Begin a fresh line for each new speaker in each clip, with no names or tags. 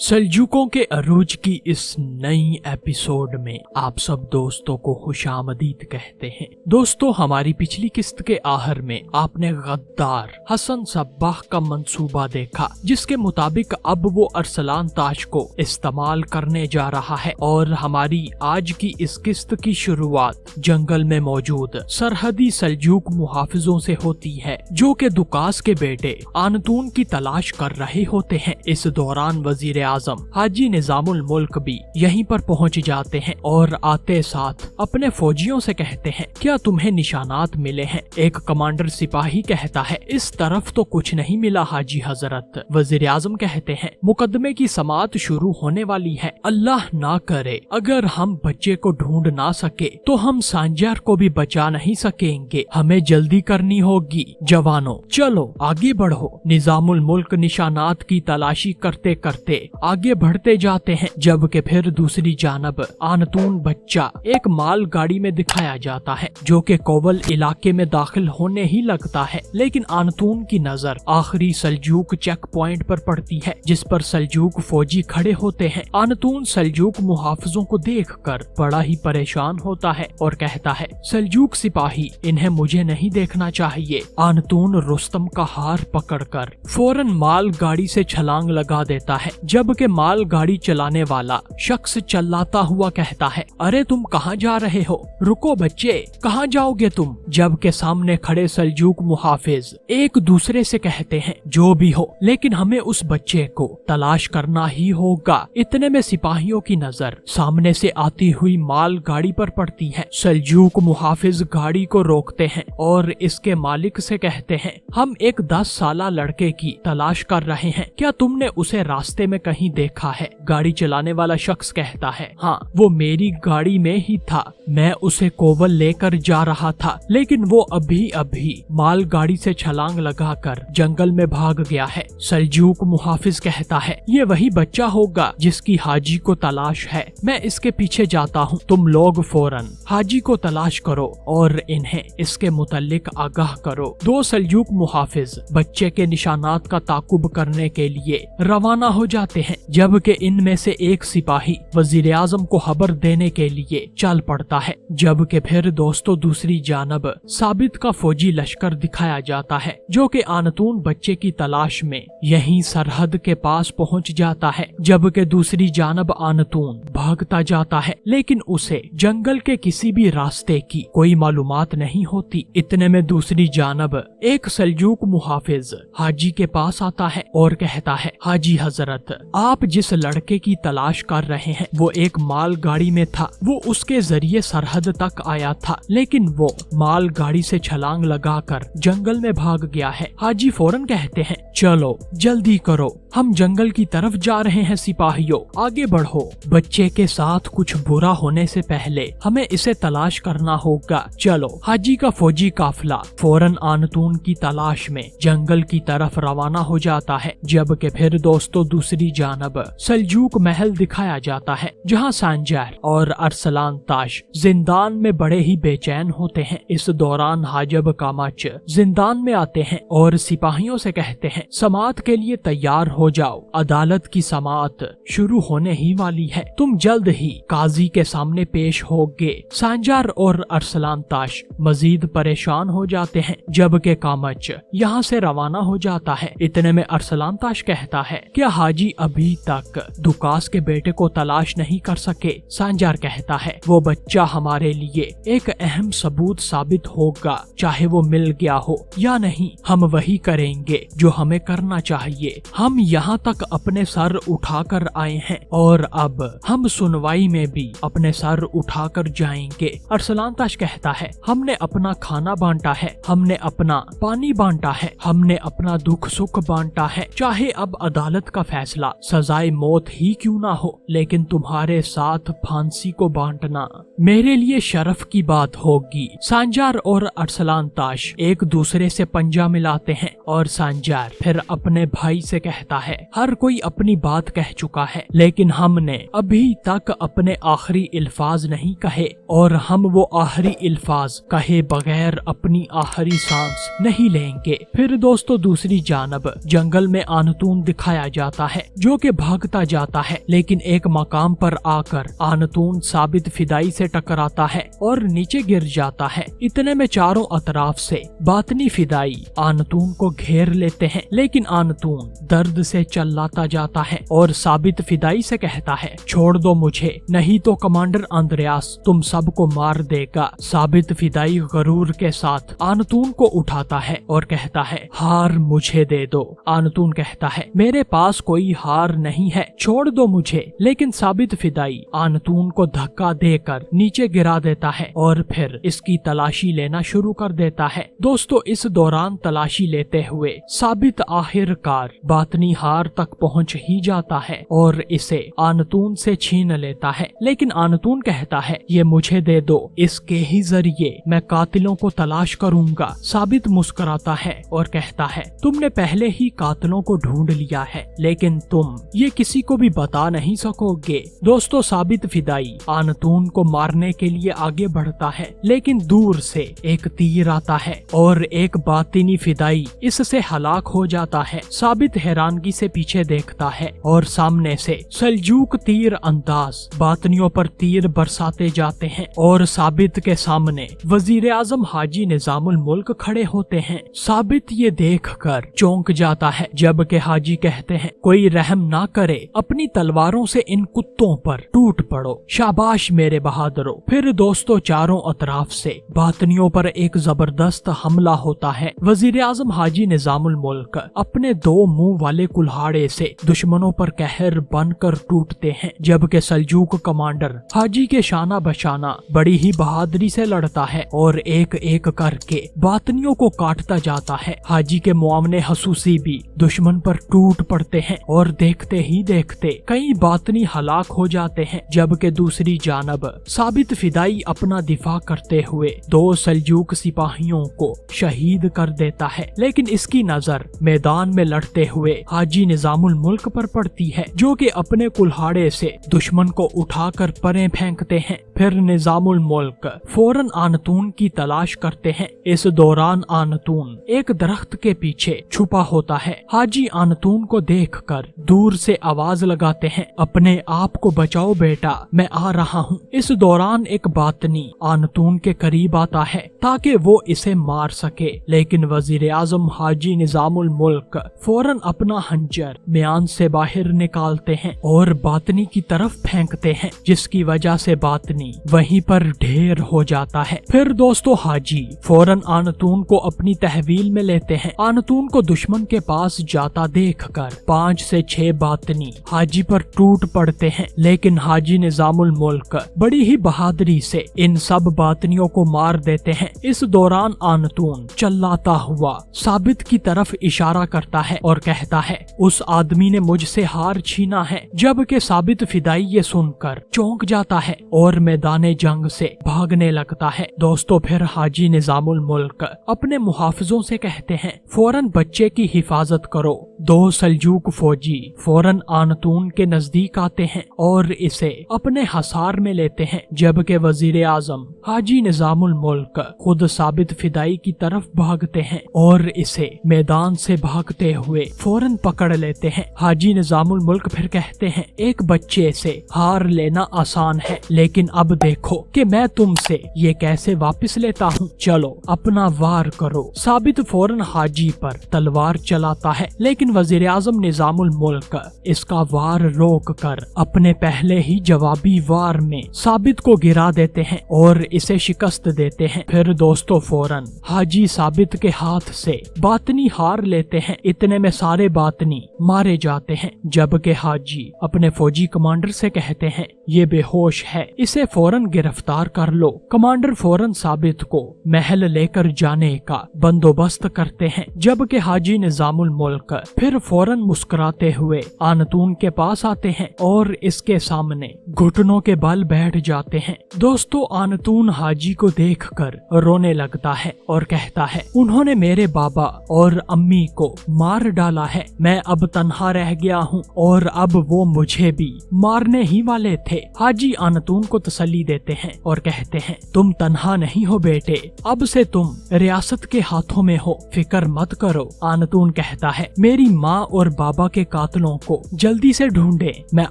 सल्जूकों के अरूज की इस नई एपिसोड में आप सब दोस्तों को खुशामदीद कहते हैं। दोस्तों, हमारी पिछली किस्त के आखिर में आपने गद्दार हसन सब्बाह का मंसूबा देखा, जिसके मुताबिक अब वो अरसलान ताश को इस्तेमाल करने जा रहा है। और हमारी आज की इस किस्त की शुरुआत जंगल में मौजूद सरहदी सल्जूक मुहाफिजों से होती है, जो कि दुकास के बेटे आनतून की तलाश कर रहे होते हैं। इस दौरान वजीर आजम हाजी निजामुल मुल्क भी यहीं पर पहुंच जाते हैं और आते साथ अपने फौजियों से कहते हैं, क्या तुम्हें निशानात मिले हैं? एक कमांडर सिपाही कहता है, इस तरफ तो कुछ नहीं मिला हाजी हजरत। वजीर आजम कहते हैं, मुकदमे की समाअत शुरू होने वाली है, अल्लाह ना करे अगर हम बच्चे को ढूंढ ना सके तो हम सांजार को भी बचा नहीं सकेंगे, हमें जल्दी करनी होगी। जवानों, चलो आगे बढ़ो। निजामुल मुल्क निशानात की तलाशी करते करते आगे बढ़ते जाते हैं, जबकि फिर दूसरी जानब आनतून बच्चा एक माल गाड़ी में दिखाया जाता है, जो कि कोवल इलाके में दाखिल होने ही लगता है। लेकिन आनतून की नजर आखिरी सल्जूक चेक पॉइंट पर पड़ती है, जिस पर सल्जूक फौजी खड़े होते हैं। आनतून सल्जूक मुहाफिजों को देखकर बड़ा ही परेशान होता है और कहता है, सल्जूक सिपाही, इन्हें मुझे नहीं देखना चाहिए। आनतून रुस्तम का हार पकड़कर फौरन माल गाड़ी से छलांग लगा देता है, जबकि माल गाड़ी चलाने वाला शख्स चिल्लाता हुआ कहता है, अरे तुम कहाँ जा रहे हो? रुको बच्चे, कहाँ जाओगे तुम? जबकि सामने खड़े सल्जूक मुहाफिज एक दूसरे से कहते हैं, जो भी हो लेकिन हमें उस बच्चे को तलाश करना ही होगा। इतने में सिपाहियों की नजर सामने से आती हुई माल गाड़ी पर पड़ती है। सल्जूक मुहाफिज गाड़ी को रोकते हैं और इसके मालिक से कहते हैं, हम एक 10 साला लड़के की तलाश कर रहे हैं, क्या तुमने उसे रास्ते में कहीं देखा है? गाड़ी चलाने वाला शख्स कहता है, हाँ, वो मेरी गाड़ी में ही था, मैं उसे कोवल लेकर जा रहा था, लेकिन वो अभी अभी माल गाड़ी से छलांग लगाकर जंगल में भाग गया है। सल्जूक मुहाफिज कहता है, ये वही बच्चा होगा जिसकी हाजी को तलाश है, मैं इसके पीछे जाता हूँ, तुम लोग फौरन हाजी को तलाश करो और इन्हें इसके मुतल्लिक आगाह करो। 2 सल्जूक मुहाफिज बच्चे के निशानात का ताकुब करने के लिए रवाना हो जाते हैं, जबकि इनमें से एक सिपाही वजीर आजम को खबर देने के लिए चल पड़ता है। जबकि फिर दोस्तों दूसरी जानब साबित का फौजी लश्कर दिखाया जाता है, जो कि आनतून बच्चे की तलाश में यहीं सरहद के पास पहुंच जाता है। जबकि दूसरी जानब आनतून भागता जाता है, लेकिन उसे जंगल के किसी भी रास्ते की कोई मालूमात नहीं होती। इतने में दूसरी जानब एक सल्जूक मुहाफिज हाजी के पास आता है और कहता है, हाजी हजरत, आप जिस लड़के की तलाश कर रहे हैं वो एक माल गाड़ी में था, वो उसके जरिए सरहद तक आया था, लेकिन वो माल गाड़ी से छलांग लगाकर जंगल में भाग गया है। हाजी फौरन कहते हैं, चलो जल्दी करो, हम जंगल की तरफ जा रहे हैं, सिपाहियों आगे बढ़ो, बच्चे के साथ कुछ बुरा होने से पहले हमें इसे तलाश करना होगा। चलो। हाजी का फौजी काफिला फौरन आनतून की तलाश में जंगल की तरफ रवाना हो जाता है। जबकि फिर दोस्तों दूसरी जानब सल्जूक महल दिखाया जाता है, जहां सांजार और अरसलान ताश जिंदान में बड़े ही बेचैन होते हैं। इस दौरान हाजब कामाच जिंदान में आते हैं और सिपाहियों से कहते हैं, समाअत के लिए तैयार हो जाओ, अदालत की समाअत शुरू होने ही वाली है, तुम जल्द ही काजी के सामने पेश होगे। सांजार और अरसलान ताश मजीद परेशान हो जाते हैं, जबकि कामच यहाँ से रवाना हो जाता है। इतने में अरसलान ताश कहता है, क्या हाजी अभी तक दुकास के बेटे को तलाश नहीं कर सके? सांजार कहता है, वो बच्चा हमारे लिए एक अहम सबूत साबित होगा, चाहे वो मिल गया हो या नहीं, हम वही करेंगे जो हमें करना चाहिए। हम यहाँ तक अपने सर उठाकर आए हैं और अब हम सुनवाई में भी अपने सर उठाकर जाएंगे। अरसलान ताश कहता है, हमने अपना खाना बांटा है, हमने अपना पानी बांटा है, हमने अपना दुख सुख बांटा है, चाहे अब अदालत का फैसला सजाए मौत ही क्यों ना हो, लेकिन तुम्हारे साथ फांसी को बांटना मेरे लिए शरफ की बात होगी। सांजार और अरसलान ताश एक दूसरे से पंजा मिलाते हैं और सांजार फिर अपने भाई से कहता है, हर कोई अपनी बात कह चुका है, लेकिन हमने अभी तक अपने आखिरी अल्फाज नहीं कहे और हम वो आखिरी अल्फाज कहे बगैर अपनी आखिरी सांस नहीं लेंगे। फिर दोस्तों दूसरी जानब जंगल में आनतून दिखाया जाता है जो कि भागता जाता है, लेकिन एक मकाम पर आकर आनतून साबित फिदाई से टकराता है और नीचे गिर जाता है। इतने में चारों अतराफ से बातनी फिदाई आनतून को घेर लेते हैं, लेकिन आनतून दर्द से चिल्लाता जाता है और साबित फिदाई से कहता है, छोड़ दो मुझे, नहीं तो कमांडर अंद्रयास तुम सबको मार देगा। साबित फिदाई गरूर के साथ आनतून को उठाता है और कहता है, हार मुझे दे दो। आनतून कहता है, मेरे पास कोई हार नहीं है, छोड़ दो मुझे। लेकिन साबित फिदाई आनतून को धक्का देकर नीचे गिरा देता है और फिर इसकी तलाशी लेना शुरू कर देता है। दोस्तों इस दौरान तलाशी लेते हुए साबित आखिरकार बातनी हार तक पहुंच ही जाता है और इसे आनतून से छीन लेता है, लेकिन आनतून कहता है, ये मुझे दे दो, इसके ही जरिए मैं कातिलों को तलाश करूंगा। साबित मुस्कुराता है और कहता है, तुमने पहले ही कातिलों को ढूंढ लिया है, लेकिन तुम ये किसी को भी बता नहीं सकोगे। दोस्तों साबित फिदाई आनतून को मारने के लिए आगे बढ़ता है, लेकिन दूर से एक तीर आता है और एक बातिनी फिदाई इससे हलाक हो जाता है। साबित हैरानगी से पीछे देखता है और सामने से सल्जूक तीर अंदाज बातनियों पर तीर बरसाते जाते हैं और साबित के सामने वजीर आजम हाजी निजामुल मुल्क खड़े होते हैं। साबित ये देखकर चौंक जाता है, जबकि हाजी कहते हैं, कोई रहम ना करे, अपनी तलवारों से इन कुत्तों पर टूट पड़ो, शाबाश मेरे बहादुरों। फिर दोस्तों चारों अतराफ से बातनियों पर एक जबरदस्त हमला होता है। वजीर आजम हाजी निजामुल मुल्क अपने दो मुंह वाले कुल्हाड़े से दुश्मनों पर कहर बनकर टूटते हैं, जबकि सल्जूक कमांडर हाजी के शाना बशाना बड़ी ही बहादुरी से लड़ता है और एक एक करके बातनियों को काटता जाता है। हाजी के मुआवने हसूसी भी दुश्मन पर टूट पड़ते हैं और देखते ही देखते कई बातनी हलाक हो जाते हैं, जबकि दूसरी जानब साबित फिदाई अपना दिफा करते हुए दो सल्जूक सिपाहियों को शहीद कर देता है। लेकिन इसकी नजर मैदान में लड़ते हुए हाजी निजामुल मुल्क पर पड़ती है, जो कि अपने कुल्हाड़े से दुश्मन को उठाकर परे फेंकते हैं। फिर निजामुल मुल्क फौरन आनतून की तलाश करते हैं। इस दौरान आनतून एक दरख्त के पीछे छुपा होता है। हाजी आनतून को देखकर दूर से आवाज लगाते हैं, अपने आप को बचाओ बेटा, मैं आ रहा हूँ। इस दौरान एक बातनी आनतून के करीब आता है ताकि वो इसे मार सके, लेकिन वजीर आजम हाजी निजामुल मुल्क फौरन अपना हंजर म्यान से बाहर निकालते हैं और बातनी की तरफ फेंकते हैं, जिसकी वजह से बातनी वहीं पर ढेर हो जाता है। फिर दोस्तों हाजी फौरन आनतून को अपनी तहवील में लेते हैं। आनतून को दुश्मन के पास जाता देखकर 5 से 6 बातनी हाजी पर टूट पड़ते हैं, लेकिन हाजी निजामुल मुल्क बड़ी ही बहादुरी से इन सब बातनियों को मार देते हैं। इस दौरान आनतून चिल्लाता हुआ साबित की तरफ इशारा करता है और कहता है, उस आदमी ने मुझसे हार छीना है, जबकि साबित फिदाई ये सुनकर चौंक जाता है और मैदाने जंग से भागने लगता है। दोस्तों फिर हाजी निजामुल मुल्क अपने मुहाफिजों से कहते हैं, फौरन बच्चे की हिफाजत करो। 2 सल्जूक फौजी फौरन आनतून के नजदीक आते हैं और इसे अपने हसार में लेते हैं, जबकि वजीर आजम हाजी निजामुल मुल्क खुद साबित फिदाई की तरफ भागते हैं और इसे मैदान से भागते हुए फौरन पकड़ लेते हैं। हाजी निजामुल मुल्क फिर कहते हैं, एक बच्चे से हार लेना आसान है, लेकिन अब देखो कि मैं तुमसे ये कैसे वापस लेता हूँ, चलो अपना वार करो। साबित फौरन हाजी पर तलवार चलाता है, लेकिन वजीर आजम निजामुल मुल्क इसका वार रोक कर अपने पहले ही जवाबी वार में साबित को गिरा देते हैं और इसे शिकस्त देते हैं। फिर दोस्तों फौरन हाजी साबित के हाथ से बातनी हार लेते हैं। इतने में सारे बातनी मारे जाते हैं, जबकि हाजी अपने फौजी कमांडर से कहते हैं, ये बेहोश है, इसे फौरन गिरफ्तार कर लो। कमांडर फौरन साबित को महल लेकर जाने का बंदोबस्त करते हैं, जबकि हाजी निजामुल मुल्क फिर फौरन मुस्कुराते हुए आनतून के पास आते हैं और इसके सामने घुटनों के बल बैठ जाते हैं। दोस्तों, आनतून हाजी को देखकर रोने लगता है और कहता है, उन्होंने मेरे बाबा और अम्मी को मार डाला है। मैं अब तन्हा रह गया हूँ और अब वो मुझे भी मारने ही वाले थे। हाजी आनतून को तसल्ली देते हैं और कहते हैं, तुम तन्हा नहीं हो बेटे, अब से तुम रियासत के हाथों में हो, फिक्र मत करो। आनतून कहता है, मेरी माँ और बाबा के कातलों को जल्दी से ढूंढे, मैं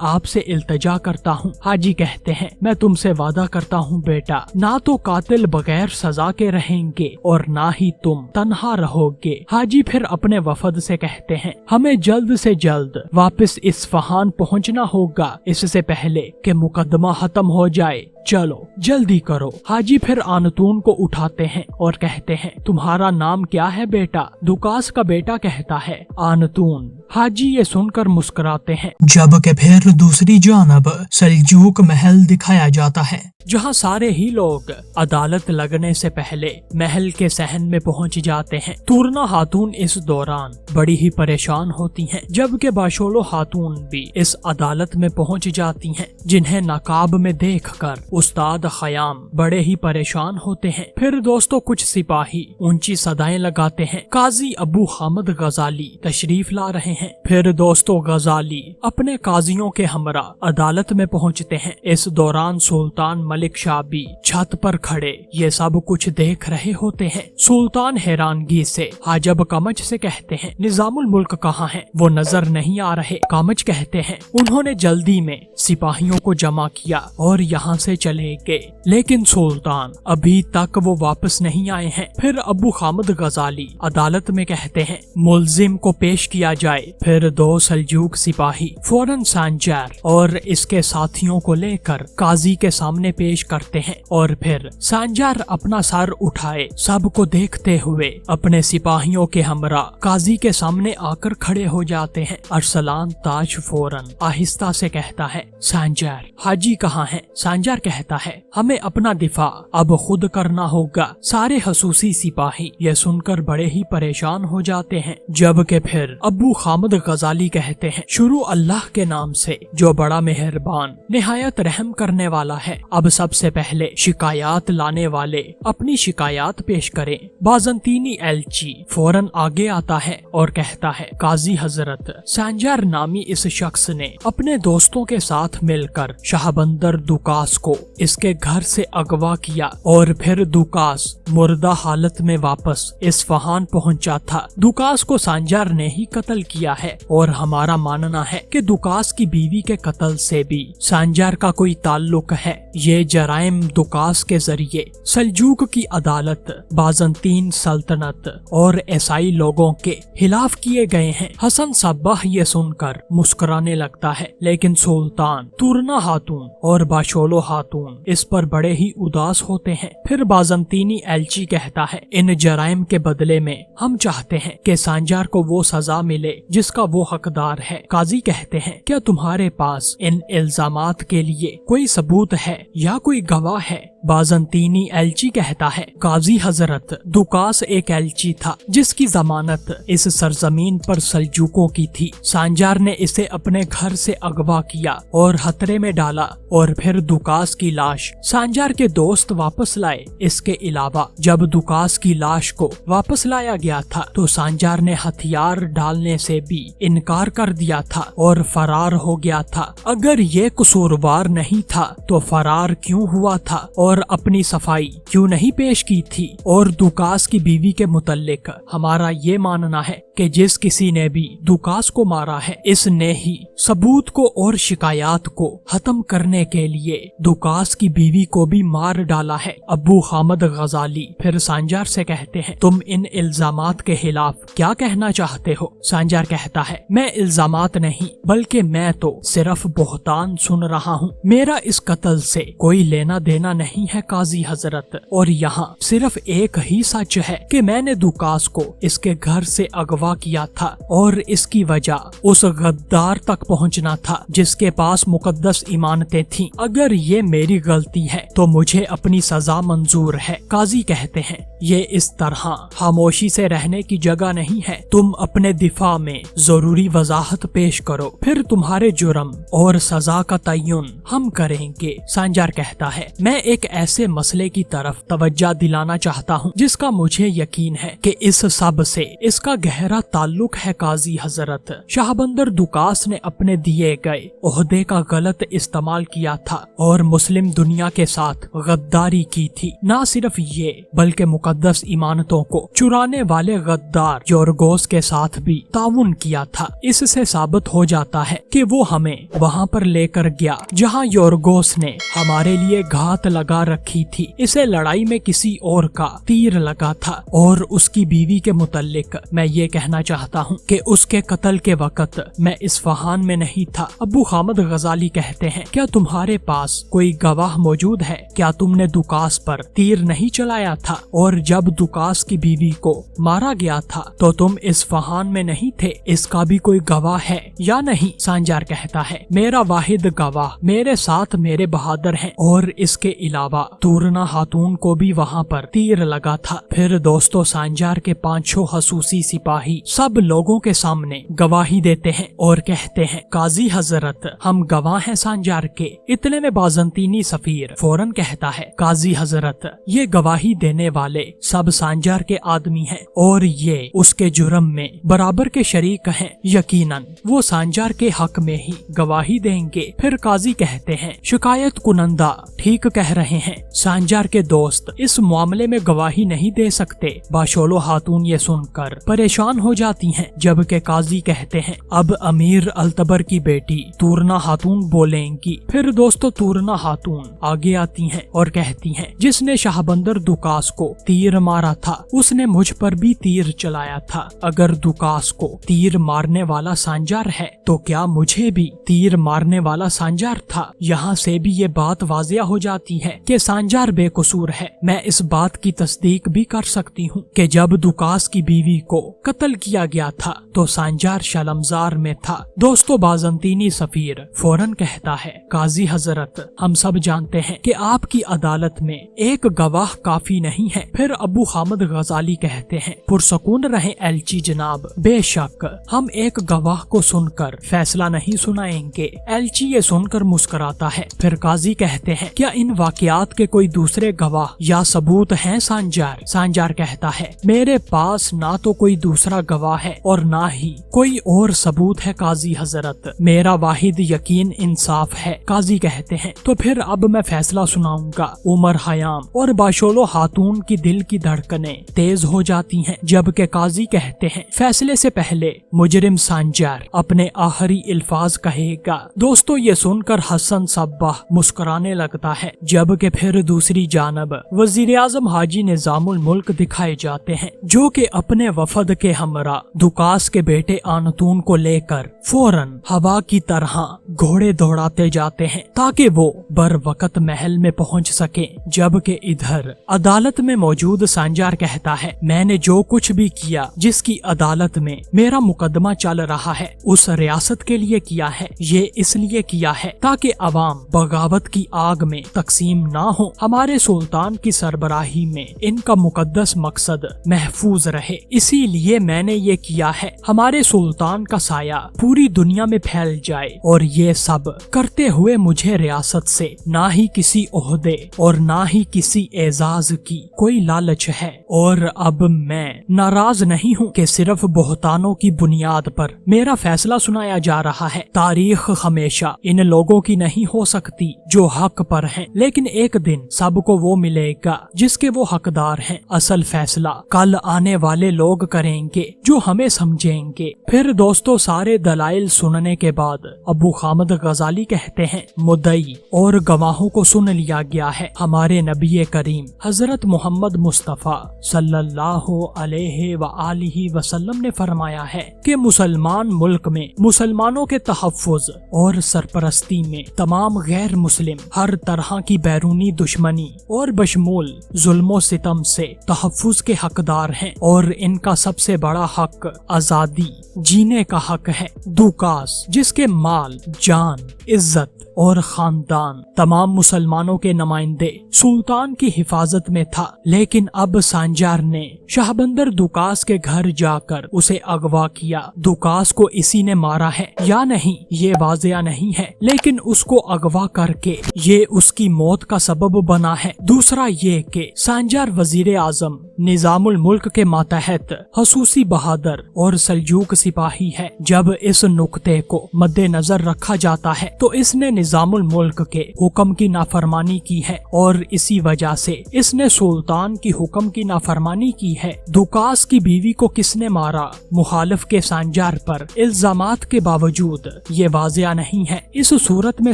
आपसे इल्तिजा करता हूँ। हाजी कहते हैं, मैं तुमसे वादा करता हूँ बेटा, ना तो कातिल बगैर सजा के रहेंगे और ना ही तुम तन्हा रहोगे। हाजी फिर अपने वफद से कहते हैं, हमें जल्द से जल्द वापस इस्फहान पहुंचना होगा, इससे पहले कि मुकदमा खत्म हो जाए। चलो जल्दी करो। हाजी फिर आनतून को उठाते हैं और कहते हैं, तुम्हारा नाम क्या है बेटा? दुकास का बेटा कहता है, आनतून। हाजी ये सुनकर मुस्कुराते हैं।
जबकि फिर दूसरी जानब सल्जूक महल दिखाया जाता है,
जहाँ सारे ही लोग अदालत लगने से पहले महल के सहन में पहुँच जाते हैं। तुरना खातून इस दौरान बड़ी ही परेशान होती हैं, जबकि बाशोलो खातून भी इस अदालत में पहुँच जाती हैं, जिन्हें नकाब में देखकर उस्ताद खयाम बड़े ही परेशान होते हैं। फिर दोस्तों, कुछ सिपाही ऊंची सदाएं लगाते हैं, काजी अबू हामिद गजाली तशरीफ ला रहे हैं। फिर दोस्तों, गजाली अपने काजियों के हमरा अदालत में पहुँचते हैं। इस दौरान सुल्तान मलिक शाह भी छत पर खड़े ये सब कुछ देख रहे होते हैं। सुल्तान हैरानगी से हाजब कामच से कहते हैं, निजामुल मुल्क कहाँ हैं? वो नजर नहीं आ रहे। कामच कहते हैं, उन्होंने जल्दी में सिपाहियों को जमा किया और यहाँ से चले गए, लेकिन सुल्तान अभी तक वो वापस नहीं आए हैं। फिर अबू हामिद गजाली अदालत में कहते हैं, मुल्जिम को पेश किया जाए। फिर दो सल्जूक सिपाही फौरन सांजार और इसके साथियों को लेकर काजी के सामने पेश करते हैं और फिर सांजार अपना सर उठाए सबको देखते हुए अपने सिपाहियों के हमरा काजी के सामने आकर खड़े हो जाते हैं। अरसलान ताज फौरन आहिस्ता से कहता है, सांजार, हाजी कहाँ है? सांजार कहता है, हमें अपना दिफा अब खुद करना होगा। सारे हसूसी सिपाही ये सुनकर बड़े ही परेशान हो जाते हैं, जबकि फिर अबू हामिद गजाली कहते हैं, शुरू अल्लाह के नाम से जो बड़ा मेहरबान निहायत रहम करने वाला है। अब सबसे पहले शिकायत लाने वाले अपनी शिकायत पेश करें। बाजंतीनी एलची फौरन आगे आता है और कहता है, काजी हजरत, सांजार नामी इस शख्स ने अपने दोस्तों के साथ मिलकर शाहबंदर दुकास को इसके घर से अगवा किया और फिर दुकास मुर्दा हालत में वापस इस्फहान पहुंचा था। दुकास को सांजार ने ही कत्ल किया है और हमारा मानना है कि दुकास की बीवी के कत्ल से भी सांजार का कोई ताल्लुक है। ये जराइम दुकास के जरिए सल्जूक की अदालत, बाजंतीन सल्तनत और ईसाई लोगों के खिलाफ किए गए हैं। हसन सब्बाह ये सुनकर मुस्कुराने लगता है, लेकिन सुल्तान, तुरना खातून और बाशोलो खातून इस पर बड़े ही उदास होते हैं। फिर बाजंतीनी एलची कहता है, इन जराइम के बदले में हम चाहते हैं कि सांजार को वो सजा मिले जिसका वो हकदार है। काजी कहते हैं, क्या तुम्हारे पास इन इल्जामात के लिए कोई सबूत है या कोई गवाह है? बाजंतीनी एलची कहता है, काजी हजरत, दुकास एक एलची था जिसकी जमानत इस सरजमीन पर सल्जूकों की थी। सांजार ने इसे अपने घर से अगवा किया और खतरे में डाला और फिर दुकास की लाश सांजार के दोस्त वापस लाए। इसके अलावा जब दुकास की लाश को वापस लाया गया था तो सांजार ने हथियार डालने से भी इनकार कर दिया था और फरार हो गया था। अगर ये कसूरवार नहीं था तो फरार क्यों हुआ था और अपनी सफाई क्यों नहीं पेश की थी? और दुकास की बीवी के मुतल्लिक हमारा ये मानना है कि जिस किसी ने भी दुकास को मारा है, इसने ही सबूत को और शिकायत को खत्म करने के लिए दुकास की बीवी को भी मार डाला है। अबू हामिद गजाली फिर सांजार से कहते हैं, तुम इन इल्जामात के खिलाफ क्या कहना चाहते हो? सांजार कहता है, मैं इल्जामात नहीं बल्कि मैं तो सिर्फ बोहतान सुन रहा हूँ। मेरा इस कत्ल से कोई लेना देना नहीं नहीं है काजी हजरत, और यहाँ सिर्फ एक ही सच है कि मैंने दुकास को इसके घर से अगवा किया था और इसकी वजह उस गद्दार तक पहुँचना था जिसके पास मुकद्दस इमानतें थीं। अगर ये मेरी गलती है तो मुझे अपनी सजा मंजूर है। काजी कहते हैं, ये इस तरह खामोशी से रहने की जगह नहीं है, तुम अपने दिफा में जरूरी वजाहत पेश करो, फिर तुम्हारे जुर्म और सजा का तयन हम करेंगे। सांजार कहता है, मैं एक ऐसे मसले की तरफ तवज्जो दिलाना चाहता हूँ जिसका मुझे यकीन है कि इस सब से इसका गहरा ताल्लुक है। काजी हजरत, शाहबंदर दुकास ने अपने दिए गए ओहदे का गलत इस्तेमाल किया था और मुस्लिम दुनिया के साथ गद्दारी की थी। न सिर्फ ये बल्कि मुकद्दस इमानतों को चुराने वाले गद्दार योरगोस के साथ भी ताउन किया था। इससे साबित हो जाता है कि वो हमें वहाँ पर लेकर गया जहाँ योरगोस ने हमारे लिए घात लगा रखी थी। इसे लड़ाई में किसी और का तीर लगा था और उसकी बीवी के मुतल्लिक मैं ये कहना चाहता हूँ कि उसके कत्ल के वक्त मैं इस्फहान में नहीं था। अबू हामिद गजाली कहते हैं, क्या तुम्हारे पास कोई गवाह मौजूद है? क्या तुमने दुकास पर तीर नहीं चलाया था और जब दुकास की बीवी को मारा गया था तो तुम इस्फहान में नहीं थे? इसका भी कोई गवाह है या नहीं? सांजार कहता है, मेरा वाहिद गवाह मेरे साथ मेरे बहादुर हैं और इसके अलावा तूरना खातून को भी वहाँ पर तीर लगा था। फिर दोस्तों, सांजार के 5-6 हसूसी सिपाही सब लोगों के सामने गवाही देते हैं और कहते हैं, काजी हजरत, हम गवाह हैं सांजार के। इतने में बाज़ंतीनी सफीर फौरन कहता है, काजी हजरत, ये गवाही देने वाले सब सांजार के आदमी हैं और ये उसके जुर्म में बराबर के शरीक हैं। यकीनन वो सांजार के हक में ही गवाही देंगे। फिर काजी कहते हैं, शिकायत कुनंदा ठीक कह रहे हैं, सांजार के दोस्त इस मामले में गवाही नहीं दे सकते। बाशोलो खातून ये सुनकर परेशान हो जाती हैं, जबकि काजी कहते हैं, अब अमीर अल्तबर की बेटी तूरना खातून बोलेंगी। फिर दोस्तों, तूरना खातून आगे आती हैं और कहती हैं, जिसने शाहबंदर दुकास को तीर मारा था उसने मुझ पर भी तीर चलाया था। अगर दुकास को तीर मारने वाला सांजार है तो क्या मुझे भी तीर मारने वाला सांजार था? यहाँ से भी ये बात वाजिया हो जाती है कि सांजार बेकसूर है। मैं इस बात की तस्दीक भी कर सकती हूँ कि जब दुकास की बीवी को कत्ल किया गया था तो सांजार शलमजार में था। दोस्तों, बाज़ंतीनी सफीर फौरन कहता है, काजी हजरत, हम सब जानते हैं कि आपकी अदालत में एक गवाह काफी नहीं है। फिर अबू हामिद गजाली कहते हैं, पुरसकून रहे एलची जनाब, बेशक हम एक गवाह को सुनकर फैसला नहीं सुनाएंगे। एलची ये सुनकर मुस्कुराता है। फिर काजी कहते हैं, क्या इन वाकयात के कोई दूसरे गवाह या सबूत हैं सांजार? सांजार कहता है, मेरे पास ना तो कोई दूसरा गवाह है और ना ही कोई और सबूत है काजी हजरत, मेरा वाहिद यकीन इंसाफ है। काजी कहते हैं, तो फिर अब मैं फैसला सुनाऊंगा। उमर हयाम और बाशोलो खातून की दिल की धड़कनें तेज हो जाती हैं, जबकि काजी कहते हैं, फैसले से पहले मुजरिम सांजार अपने आखिरी अल्फाज कहेगा। दोस्तों, ये सुनकर हसन सब्बाह मुस्कुराने लगता है, जबकि फिर दूसरी जानब वजीर आजम हाजी निजामुल मुल्क दिखाए जाते हैं, जो कि अपने वफद के हमरा दुकास के बेटे आनतून को लेकर फौरन हवा की तरह घोड़े दौड़ाते जाते हैं ताकि वो बर वक्त महल में पहुंच सके। जबकि इधर अदालत में मौजूद सांजार कहता है, मैंने जो कुछ भी किया जिसकी अदालत में मेरा मुकदमा चल रहा है उस रियासत के लिए किया है। ये इसलिए किया है ताकि अवाम बगावत की आग में तकसीम ना हो। हमारे सुल्तान की सरबराही में इनका मुकद्दस मकसद महफूज रहे, इसीलिए मैंने ये किया है। हमारे सुल्तान का साया पूरी दुनिया में फैल जाए और ये सब करते हुए मुझे रियासत से ना ही किसी ओहदे और ना ही किसी एजाज की कोई लालच है। और अब मैं नाराज नहीं हूँ कि सिर्फ बोहतानों की बुनियाद पर मेरा फैसला सुनाया जा रहा है। तारीख हमेशा इन लोगों की नहीं हो सकती जो हक पर हैं, लेकिन एक दिन सबको वो मिलेगा जिसके वो हकदार हैं। असल फैसला कल आने वाले लोग करेंगे जो हमें समझेंगे। फिर दोस्तों, सारे दलाइल सुनने के बाद अबू हामिद गजाली कहते हैं, मुद्दई और गवाहों को सुन लिया गया है। हमारे नबी करीम हजरत मोहम्मद मुस्तफ़ा सल्लल्लाहु अलैहि वआलिहि वसल्लम ने फरमाया है कि मुसलमान मुल्क में मुसलमानों के तहफ़्फ़ुज़ और सरपरस्ती में तमाम गैर मुस्लिम हर तरह की बैरूनी दुश्मनी और बशमूल जुल्म सितम से तहफ़्फ़ुज़ के हकदार हैं और इनका सबसे बड़ा हक आज़ादी जीने का हक है। दुकास जिसके माल, जान, इज्जत और खानदान तमाम मुसलमानों के नुमाइंदे सुल्तान की हिफाजत में था, लेकिन अब सांजार ने शाहबंदर दुकास के घर जाकर उसे अगवा किया। दुकास को इसी ने मारा है या नहीं ये वाज़िया नहीं है, लेकिन उसको अगवा करके ये उसकी मौत का सबब बना है। दूसरा ये कि सांजार वजीर आजम निजामुल मुल्क के मातहत हसूसी बहादुर और सल्जूक सिपाही है। जब इस नुक्ते को मद्देनजर रखा जाता है तो इसने निजामुल मुल्क के हुक्म की नाफरमानी की है और इसी वजह से इसने सुल्तान की हुक्म की नाफरमानी की है। दुकास की बीवी को किसने मारा मुखालिफ के सांजार पर इल्जामात के बावजूद ये वाज़िया नहीं है। इस सूरत में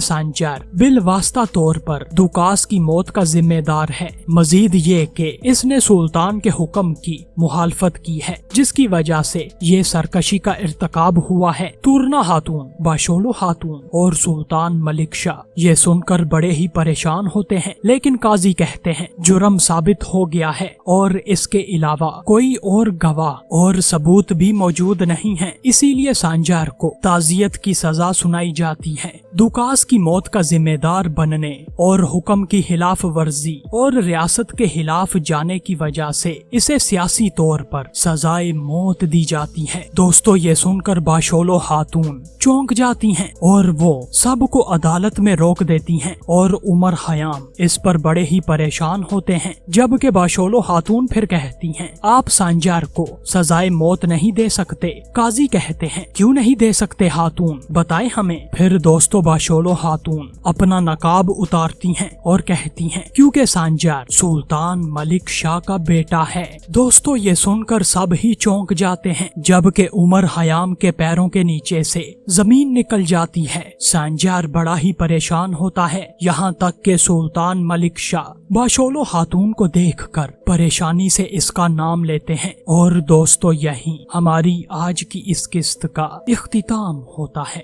सांजार बिलवास्ता तौर पर दुकास की मौत का जिम्मेदार है। मजीद ये कि इसने सुल्तान के हुक्म की मुखालफत की है, जिसकी वजह से ये सरकशी का इर्तकाब हुआ है। तुरना खातून, बाशोलो खातून और सुल्तान मलिक शाह ये सुनकर बड़े ही परेशान होते हैं, लेकिन काजी कहते हैं जुर्म साबित हो गया है और इसके अलावा कोई और गवाह और सबूत भी मौजूद नहीं है, इसीलिए सांजार को ताज़ियत की सजा सुनाई जाती है। दुकास की मौत का जिम्मेदार बनने और हुक्म की खिलाफ वर्जी और रियासत के खिलाफ जाने की वजह से इसे सियासी तौर पर सजाए मौत दी जाती है। दोस्तों ये सुनकर बाशोलो खातून चौंक जाती हैं और वो सबको अदालत में रोक देती हैं और उमर खयाम इस पर बड़े ही परेशान होते हैं। जबकि बाशोलो खातून फिर कहती हैं आप सांजार को सजाए मौत नहीं दे सकते। काजी कहते हैं क्यों नहीं दे सकते खातून, बताएं हमें। फिर दोस्तों बाशोलो खातून अपना नकाब उतारती हैं और कहती हैं क्योंकि सांजार सुल्तान मलिक शाह का बेटा है। दोस्तों ये सुनकर सब ही चौंक जाते हैं, जबकि उमर खयाम के पैरों के नीचे से जमीन निकल जाती है। सांजार बड़ा ही परेशान होता है, यहाँ तक कि सुल्तान मलिक शाह बाशोलो खातून को देखकर परेशानी से इसका नाम लेते हैं। और दोस्तों यही हमारी आज की इस किस्त का इख्तिताम होता है।